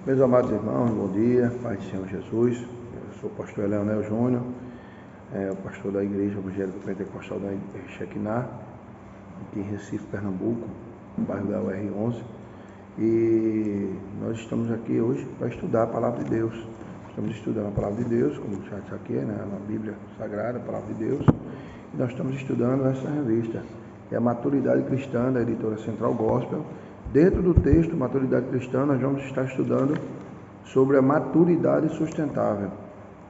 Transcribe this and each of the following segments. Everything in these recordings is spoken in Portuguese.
Meus amados irmãos, bom dia, Paz do Senhor Jesus. Eu sou o pastor Leonel Júnior, o pastor da Igreja Evangélica Pentecostal da Shekinah, aqui em Recife, Pernambuco, no bairro da UR11. E nós estamos aqui hoje para estudar a Palavra de Deus. Estamos estudando a Palavra de Deus, como já está aqui, né, na Bíblia Sagrada, a Palavra de Deus. E nós estamos estudando essa revista, que é a Maturidade Cristã, da editora Central Gospel. Dentro do texto Maturidade Cristã, nós vamos estar estudando sobre a maturidade sustentável.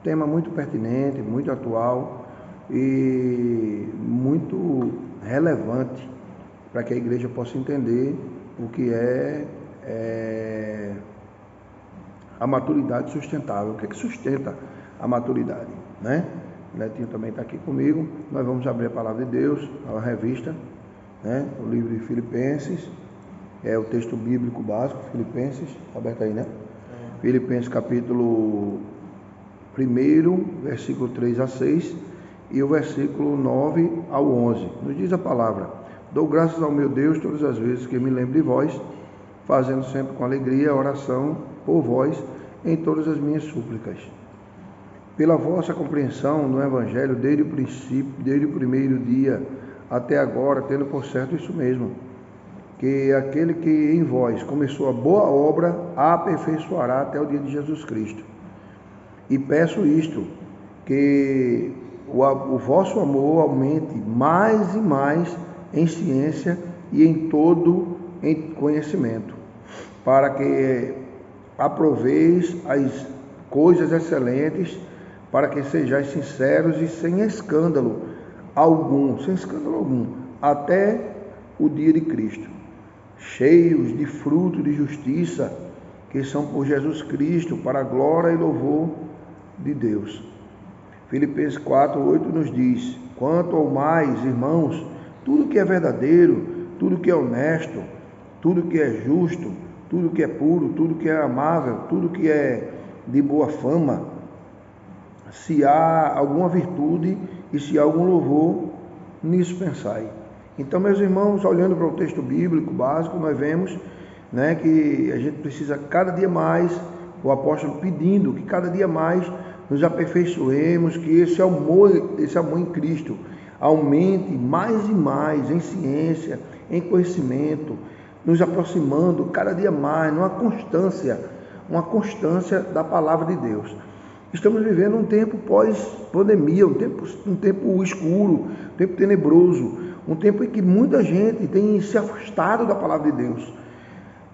Tema muito pertinente, muito atual e muito relevante para que a igreja possa entender o que é a maturidade sustentável. O que é que sustenta a maturidade, né? O Netinho também está aqui comigo. Nós vamos abrir a Palavra de Deus, a revista, né? O livro de Filipenses. É o texto bíblico básico, Filipenses, está aberto aí, né? Filipenses capítulo 1, versículo 3 a 6 e o versículo 9 ao 11. Nos diz a palavra: dou graças ao meu Deus todas as vezes que me lembro de vós, fazendo sempre com alegria a oração por vós em todas as minhas súplicas. Pela vossa compreensão no Evangelho desde o princípio, desde o primeiro dia até agora, tendo por certo isso mesmo, que aquele que em vós começou a boa obra, a aperfeiçoará até o dia de Jesus Cristo. E peço isto, que o vosso amor aumente mais e mais em ciência e em todo em conhecimento, para que aproveis as coisas excelentes, para que sejais sinceros e sem escândalo algum, até o dia de Cristo, cheios de fruto de justiça, que são por Jesus Cristo, para a glória e louvor de Deus. Filipenses 4:8 nos diz: quanto ao mais, irmãos, tudo que é verdadeiro, tudo que é honesto, tudo que é justo, tudo que é puro, tudo que é amável, tudo que é de boa fama, se há alguma virtude e se há algum louvor, nisso pensai. Então, meus irmãos, olhando para o texto bíblico básico, nós vemos, né, que a gente precisa cada dia mais, o apóstolo pedindo que cada dia mais nos aperfeiçoemos, que esse amor em Cristo aumente mais e mais em ciência, em conhecimento, nos aproximando cada dia mais, uma constância da palavra de Deus. Estamos vivendo um tempo pós-pandemia, um tempo escuro, um tempo tenebroso, um tempo em que muita gente tem se afastado da palavra de Deus.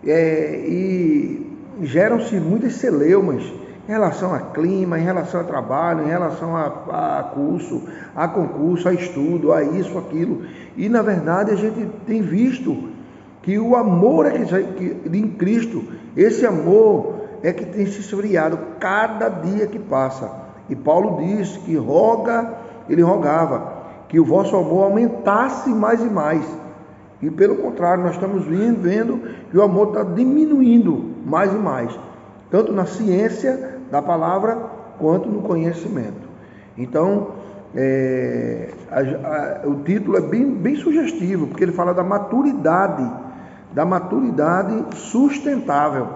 E geram-se muitas celeumas em relação a clima, em relação a trabalho, em relação a curso, a concurso, a estudo, a isso, aquilo. E, na verdade, a gente tem visto que o amor em Cristo, esse amor é que tem se esfriado cada dia que passa. E Paulo diz que ele rogava que o vosso amor aumentasse mais e mais. E pelo contrário, nós estamos vendo que o amor está diminuindo mais e mais, tanto na ciência da palavra quanto no conhecimento. Então, o título é bem sugestivo, porque ele fala da maturidade sustentável.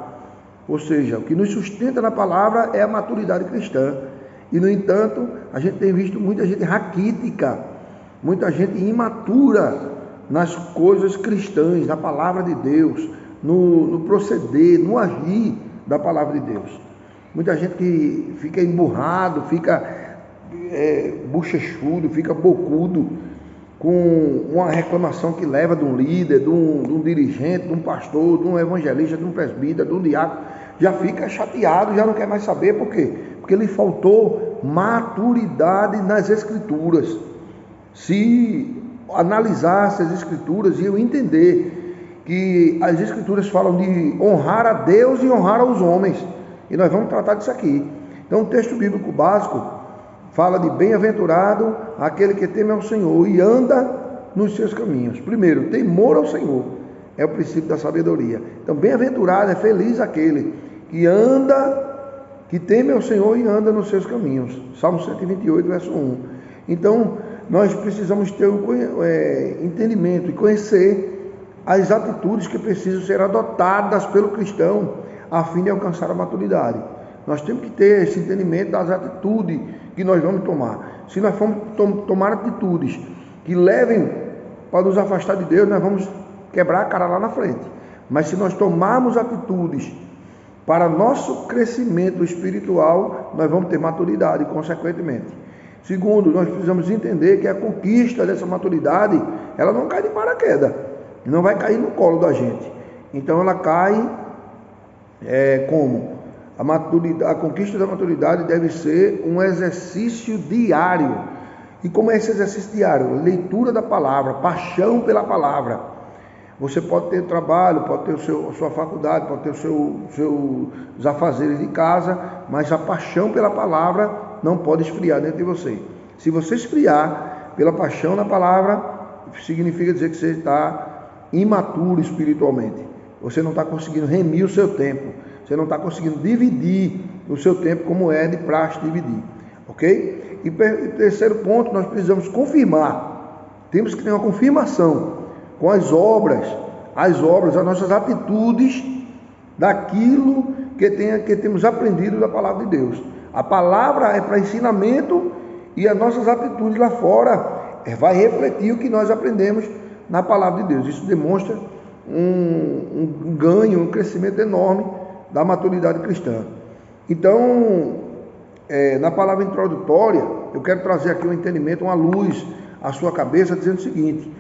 Ou seja, o que nos sustenta na palavra é a maturidade cristã. E, no entanto, a gente tem visto muita gente raquítica, muita gente imatura nas coisas cristãs, na palavra de Deus, no proceder, no agir da palavra de Deus. Muita gente que fica emburrado, fica bochechudo, fica bocudo, com uma reclamação que leva de um líder, de um dirigente, de um pastor, de um evangelista, de um presbítero, de um diácono, já fica chateado, já não quer mais saber. Por quê? Porque lhe faltou maturidade nas Escrituras. Se analisasse as Escrituras, iam entender que as Escrituras falam de honrar a Deus e honrar aos homens, e nós vamos tratar disso aqui. Então, o texto bíblico básico fala de bem-aventurado aquele que teme ao Senhor e anda nos seus caminhos. Primeiro, temor ao Senhor é o princípio da sabedoria. Então, bem-aventurado, é feliz aquele que teme ao Senhor e anda nos seus caminhos. Salmo 128, verso 1. Então, nós precisamos ter entendimento e conhecer as atitudes que precisam ser adotadas pelo cristão, a fim de alcançar a maturidade. Nós temos que ter esse entendimento das atitudes que nós vamos tomar. Se nós formos tomar atitudes que levem para nos afastar de Deus, nós vamos quebrar a cara lá na frente. Mas se nós tomarmos atitudes para nosso crescimento espiritual, nós vamos ter maturidade, consequentemente. Segundo, nós precisamos entender que a conquista dessa maturidade, ela não cai de paraquedas, não vai cair no colo da gente. Então ela cai como? A conquista da maturidade deve ser um exercício diário. E como é esse exercício diário? Leitura da palavra, paixão pela palavra. Você pode ter trabalho, pode ter a sua faculdade, pode ter os seus afazeres de casa, mas a paixão pela palavra não pode esfriar dentro de você. Se você esfriar pela paixão na palavra, significa dizer que você está imaturo espiritualmente. Você não está conseguindo remir o seu tempo. Você não está conseguindo dividir o seu tempo como é de praxe dividir. Ok? E terceiro ponto, nós precisamos confirmar. Temos que ter uma confirmação com as obras, as nossas atitudes daquilo que temos aprendido da palavra de Deus. A palavra é para ensinamento e as nossas atitudes lá fora vai refletir o que nós aprendemos na palavra de Deus. Isso demonstra um ganho, um crescimento enorme da maturidade cristã. Então, na palavra introdutória, eu quero trazer aqui um entendimento, uma luz à sua cabeça, dizendo o seguinte: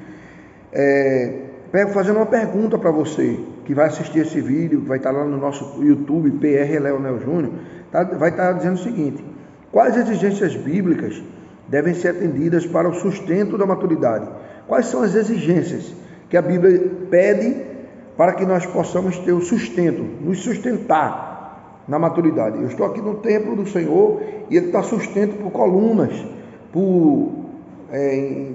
fazendo uma pergunta para você que vai assistir esse vídeo, que vai estar lá no nosso YouTube, PR Leonel Júnior, vai estar dizendo o seguinte: quais exigências bíblicas devem ser atendidas para o sustento da maturidade? Quais são as exigências que a Bíblia pede para que nós possamos ter o sustento, nos sustentar na maturidade? Eu estou aqui no templo do Senhor e ele está sustento por colunas,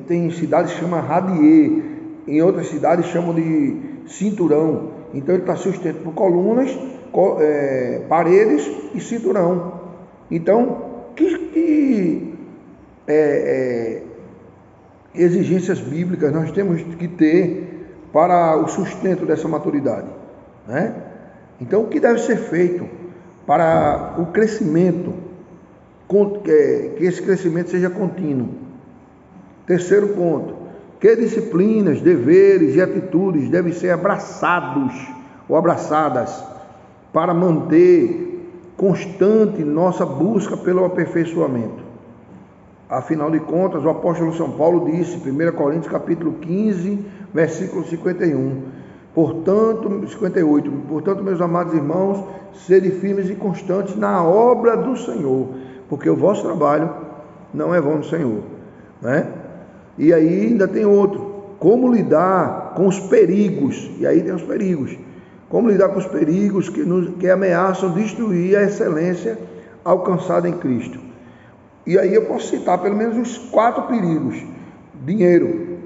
tem cidades que chamam radier, em outras cidades chamam de cinturão. Então ele está sustento por colunas, paredes e cinturão. Então, que exigências bíblicas nós temos que ter para o sustento dessa maturidade, né? Então, o que deve ser feito para o crescimento, que esse crescimento seja contínuo? Terceiro ponto: que disciplinas, deveres e atitudes devem ser abraçados ou abraçadas para manter constante nossa busca pelo aperfeiçoamento? Afinal de contas, o apóstolo São Paulo disse, 1 Coríntios capítulo 15, versículo 51, 58, portanto, meus amados irmãos, sede firmes e constantes na obra do Senhor, porque o vosso trabalho não é vão no Senhor, né? E aí ainda tem outro: como lidar com os perigos? E aí tem os perigos. Como lidar com os perigos que ameaçam destruir a excelência alcançada em Cristo? E aí eu posso citar pelo menos os 4 perigos. Dinheiro.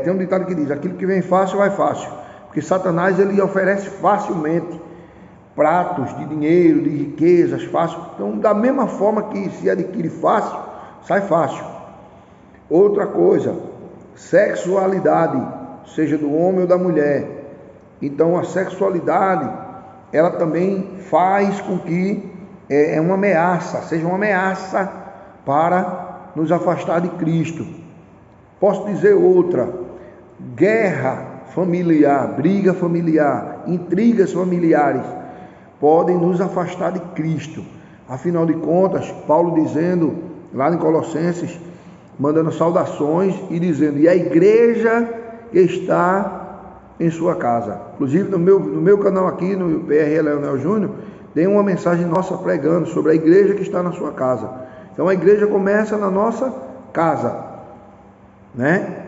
Tem um ditado que diz: aquilo que vem fácil, vai fácil. Porque Satanás, ele oferece facilmente pratos de dinheiro, de riquezas, fácil. Então, da mesma forma que se adquire fácil, sai fácil. Outra coisa, sexualidade, seja do homem ou da mulher. Então, a sexualidade, ela também faz com que uma ameaça, seja uma ameaça para nos afastar de Cristo. Posso dizer outra: guerra familiar, briga familiar, intrigas familiares podem nos afastar de Cristo. Afinal de contas, Paulo dizendo lá em Colossenses, mandando saudações e dizendo: e a igreja que está em sua casa. Inclusive no meu canal aqui, no PR Leonel Júnior, tem uma mensagem nossa pregando sobre a igreja que está na sua casa. Então a igreja começa na nossa casa, né?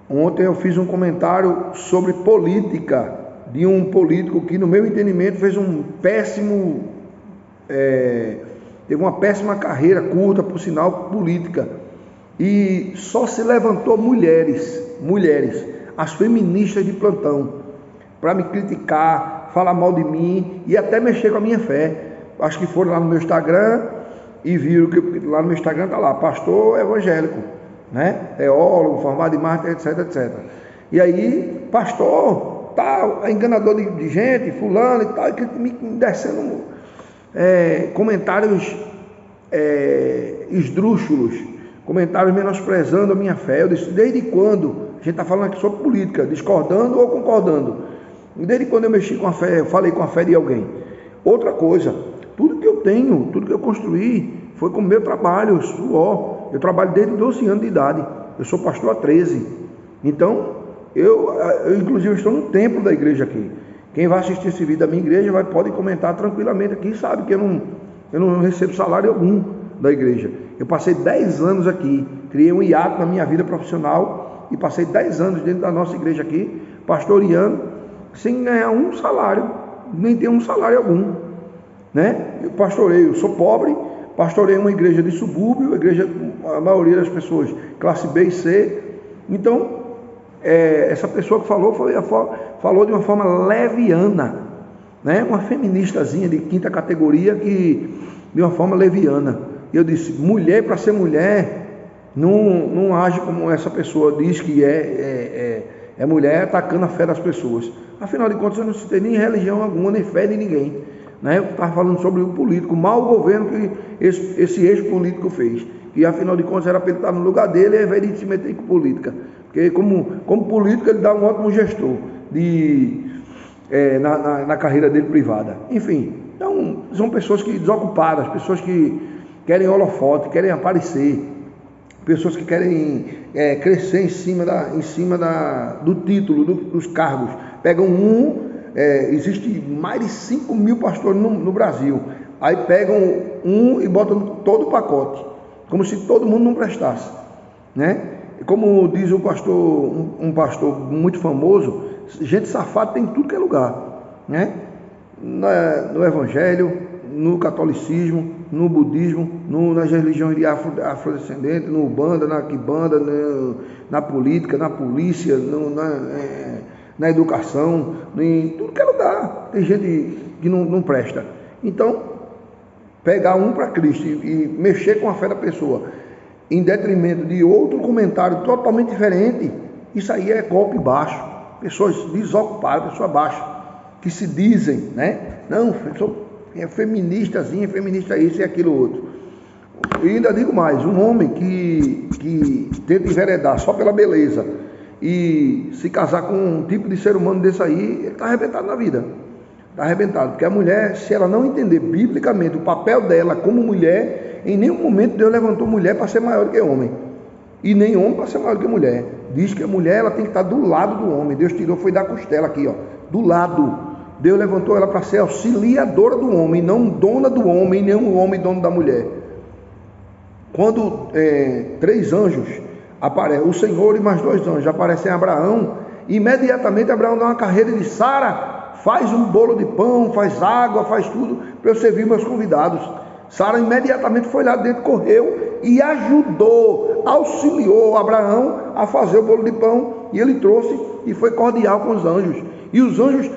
Ontem eu fiz um comentário sobre política, de um político que, no meu entendimento, fez teve uma péssima carreira, curta, por sinal, política, e só se levantou mulheres, as feministas de plantão, para me criticar, falar mal de mim e até mexer com a minha fé. Acho que foram lá no meu Instagram e viram que lá no meu Instagram está lá: pastor evangélico, né? Teólogo, formado em marketing, etc, etc. E aí, pastor, tal, enganador de gente, fulano e tal, que me descendo comentários esdrúxulos, comentários menosprezando a minha fé. Eu disse, desde quando? A gente está falando aqui sobre política, discordando ou concordando. Desde quando eu mexi com a fé, eu falei com a fé de alguém? Outra coisa, tudo que eu tenho, tudo que eu construí, foi com o meu trabalho, suor. Eu trabalho desde 12 anos de idade. Eu sou pastor há 13. Então, eu inclusive estou no templo da igreja aqui. Quem vai assistir esse vídeo da minha igreja pode comentar tranquilamente aqui, sabe que eu não recebo salário algum da igreja. Eu passei 10 anos aqui, criei um hiato na minha vida profissional e passei 10 anos dentro da nossa igreja aqui, pastoreando, sem ganhar um salário, nem ter um salário algum, né? Eu pastoreio, eu sou pobre, pastorei uma igreja de subúrbio, a maioria das pessoas classe B e C. Então, essa pessoa que falou de uma forma leviana, né? Uma feministazinha de quinta categoria, que de uma forma leviana. Eu disse, mulher, para ser mulher, não age como essa pessoa diz que é mulher, atacando a fé das pessoas. Afinal de contas, eu não citei nem religião alguma, nem fé de ninguém, né? Eu estava falando sobre o político, o mau governo que esse ex-político fez, que afinal de contas era para ele estar no lugar dele, ao invés de se meter com política, porque como político ele dá um ótimo gestor na carreira dele privada. Enfim, então são pessoas que desocupadas, pessoas que querem holofote, querem aparecer, pessoas que querem crescer em cima do título, dos cargos. Pegam existe mais de 5 mil pastores no Brasil, aí pegam e botam todo o pacote, como se todo mundo não prestasse, né? Como diz um pastor muito famoso, gente safada tem em tudo que é lugar, né? No evangelho, no catolicismo, no budismo, nas religiões de afrodescendentes, no Umbanda, na Quimbanda, na política, na polícia, na educação, em tudo que é lugar. Tem gente que não presta. Então, pegar um para Cristo e mexer com a fé da pessoa em detrimento de outro comentário totalmente diferente, isso aí é golpe baixo. Pessoas desocupadas, pessoas baixas, que se dizem, né? Não, é feministazinha, feminista isso e aquilo outro. E ainda digo mais, um homem que tenta enveredar só pela beleza e se casar com um tipo de ser humano desse aí, ele está arrebentado na vida. Está arrebentado, porque a mulher, se ela não entender biblicamente o papel dela como mulher, em nenhum momento Deus levantou mulher para ser maior do que homem, e nem homem para ser maior do que mulher. Diz que a mulher ela tem que estar do lado do homem. Deus tirou, foi da costela aqui, ó, do lado. Deus levantou ela para ser auxiliadora do homem, não dona do homem, nem o homem dono da mulher. Quando 3 anjos aparecem, o Senhor e mais 2 anjos aparecem a Abraão, imediatamente Abraão dá uma carreira e diz: Sara, faz um bolo de pão, faz água, faz tudo para eu servir meus convidados. Sara imediatamente foi lá dentro, correu e ajudou, auxiliou Abraão a fazer o bolo de pão, e ele trouxe e foi cordial com os anjos. E os anjos